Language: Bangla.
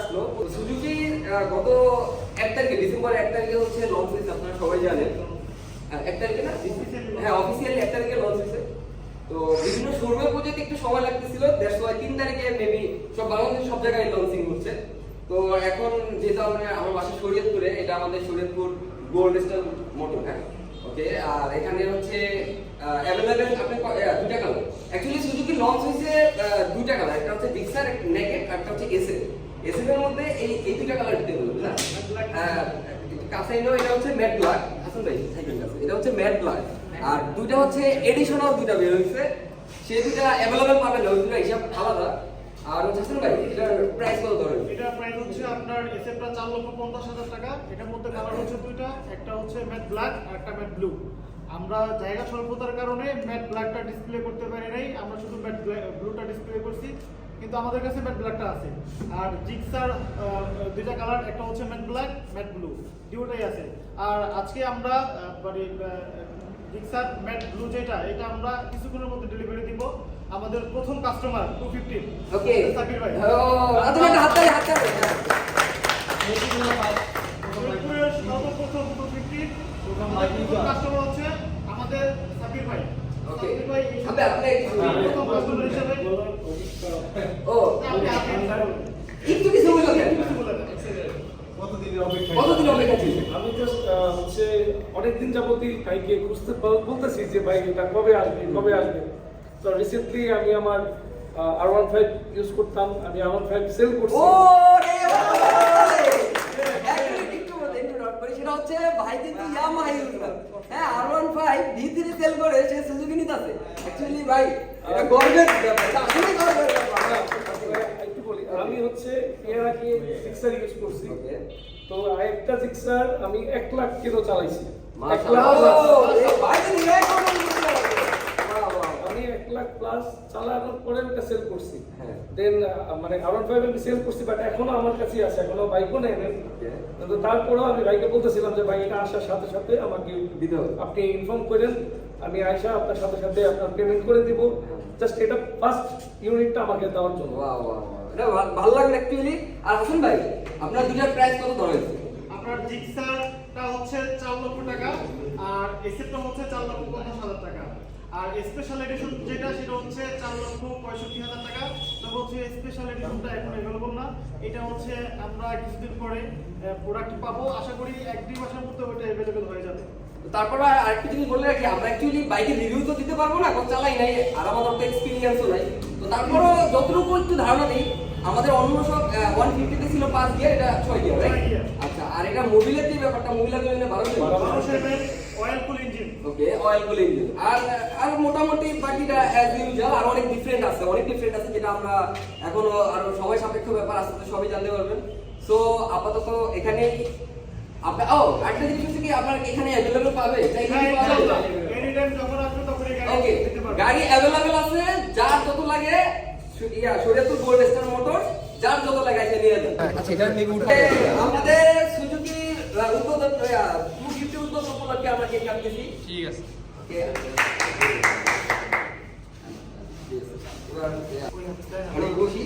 আসলো। সুজুকি গত 1 তারিখে ডিসেম্বর 1 তারিখে হচ্ছে লঞ্চ হয়েছে, আপনারা সবাই জানেন। 1 তারিখে না? হ্যাঁ, অফিসিয়ালি 1 তারিখে লঞ্চ হয়েছে। তো বিভিন্ন শোরুমে পৌঁছাতে একটু সময় লাগতেছিল, 3 তারিখে মেবি সব বাংলাদেশের সব জায়গায় লঞ্চিং হচ্ছে। তো এখন যেহেতু আমার বাসা শরীয়তপুরে, এটা আমাদের শরীয়তপুর গোল্ড স্টার মোটর, হ্যাঁ ওকে। আর এখানে হচ্ছে অ্যাভেলেবেল আপনি দুইটা কালার। অ্যাকচুয়ালি সুজুকি লঞ্চ হয়েছে দুইটা কালার, একটা হচ্ছে ডিক্সার নেকেড, একটা হচ্ছে এসএফ। এসএফ এর মধ্যে এই দুইটা কালার দিতে বলবো না, কাছে নো, এটা হচ্ছে ম্যাট ব্ল্যাক। আসুন ভাই থাকেন কাছে, এটা হচ্ছে ম্যাট ব্ল্যাক। আর দুইটা হচ্ছে এডিশনাল দুইটা বের হয়েছে, সেই দুইটা অ্যাভেলেবেল পাবেন না, ওই দুইটা হিসাব আলাদা। আর হচ্ছে হাসান ভাই এটার প্রাইস কত ধরেন? এটা প্রাইস হচ্ছে আপনার এসএফটা 4,50,000 টাকা। এটার মধ্যে কালার হচ্ছে দুইটা, একটা হচ্ছে ম্যাট ব্ল্যাক আর একটা ম্যাট ব্লু। আমরা জায়গা স্বল্পতার কারণে ম্যাট ব্ল্যাকটা ডিসপ্লে করতে পারি নাই, আমরা শুধু ম্যাট ব্লুটা ডিসপ্লে করছি, কিন্তু আমাদের কাছে ম্যাট ব্ল্যাকটা আছে। আর জিক্সার দুইটা কালার, একটা হচ্ছে ম্যাট ব্ল্যাক, ম্যাট ব্লু, দুটোই আছে। আর আজকে আমরা মানে জিক্সার ম্যাট ব্লু যেটা, এটা আমরা কিছুক্ষণের মধ্যে ডেলিভারি দিব আমাদের প্রথম কাস্টমার 215। ওকে সাকির ভাই, ও আদুল হাততালি হাততালি। শরীয়তপুরের সর্বপ্রথম 215 কাস্টমার হচ্ছে আমাদের সাকির ভাই। ওকে সাকির ভাই আপনি প্রথম কাস্টমার হিসেবে ও আপনি একটু কিছু বলে দেন। কতদিন অপেক্ষা ছিল? আমি জাস্ট হচ্ছে অনেকদিন যাবতই ভাইকে খুঁজতে বলতেছি যে ভাই এটা কবে আসবে। তো রিসেন্টলি আমি আমার R15 ইউজ করতাম, আমি R15 সেল করছি। ও রে ভাই, একটু ডট করি, সেটা হচ্ছে ভাই কিন্তু ইয়ামাহা ইউজ করে। হ্যাঁ, R15 V3 সেল করে সে সুজুকি নিতেছে। অ্যাকচুয়ালি ভাই এটা গর্বের ব্যাপার, এটা আসলে গর্বের ব্যাপার। একটু বলি, আমি হচ্ছে এর আগে জিক্সার ইউজ করছি। তো একটা জিক্সার আমি 1 লাখ কিলো চালাইছি। 1 লাখ ভাই তো নিয়ে আমি 1 লাখ প্লাস চালানোর পরে ওটা সেল করছি। হ্যাঁ। দেন মানে R15 আমি সেল করছি, বাট এখনো আমার কাছেই আছে, এখনো বাইকও নেই। কিন্তু তারপরেও আমি ভাইকে বলতেছিলাম যে ভাই এটা আসার সাথে সাথে আমাকে দিতে হবে, আপনি ইনফর্ম করেন, আমি আয়সা আপনার সাথে সাথে আপনার পেমেন্ট করে দিব। জাস্ট এটা ফার্স্ট ইউনিটটা আমাকে দেওয়ার জন্য। বাহ বাহ, এটা ভালো লাগলো অ্যাকচুয়ালি। আর হাসান ভাই আপনার দুটার প্রাইস কত ধরেছে? আপনার জিক্সারটা হচ্ছে 4 লক্ষ টাকা, আর এসএফটা হচ্ছে 4,50,000 টাকা। আর স্পেশাল এডিশন যেটা, সেটা হচ্ছে 4,65,000 টাকা। তবে হচ্ছে স্পেশাল এডিশনটা এখন অ্যাভেলেবল না, এটা হচ্ছে আমরা কিছুদিন পরে প্রোডাক্ট পাবো, আশা করি 1-2 মাসের মধ্যে ওটা অ্যাভেলেবল হয়ে যাবে। তারপর আরেকটা জিনিস বলে রাখি, আমরা অ্যাকচুয়ালি বাইকের রিভিউ তো দিতে পারবো না, কারণ চালাই নাই, আর আমাদের তো এক্সপিরিয়েন্সও নাই। তো তারপরও যতটুকু একটু ধারণা দিই, আমাদের অন্য সব 150 তে ছিল 5 গিয়ার, এটা 6 গিয়ার, রাইট? আচ্ছা, আর এটা মোবিলের যে ব্যাপারটা, মোবিলের জন্য 12 অয়েল কুল ইঞ্জিন। ওকে, অয়েল কুল ইঞ্জিন। আর মোটামুটি বাকিটা অ্যাজ ইউজুয়াল। আর অনেক ডিফারেন্ট আছে, যেটা আমরা এখনো আরো সময় সাপেক্ষ ব্যাপার আছে, তো সবই জানতে পারবেন। সো আপাতত এখানে আপনার আরেকটা জিনিস হচ্ছে কি, আপনার এখানে অ্যাভেলেবল পাবে, তাই কি পাওয়া যাবে? এনি টাইম যখন আসবে তখন এই গাড়ি ওকে, নিতে পারবে। গাড়ি অ্যাভেলেবল আছে, যার যত লাগে শরীয়তপুর গোল্ড স্টার মোটর, যার যত লাগে এসে নিয়ে যান। আচ্ছা, এটা নিয়ে উঠে আমাদের সুজুকি উদ্বোধন 250 উদ্বোধন উপলক্ষে আমরা কেক কাটতেছি। ঠিক আছে, অনেক খুশি।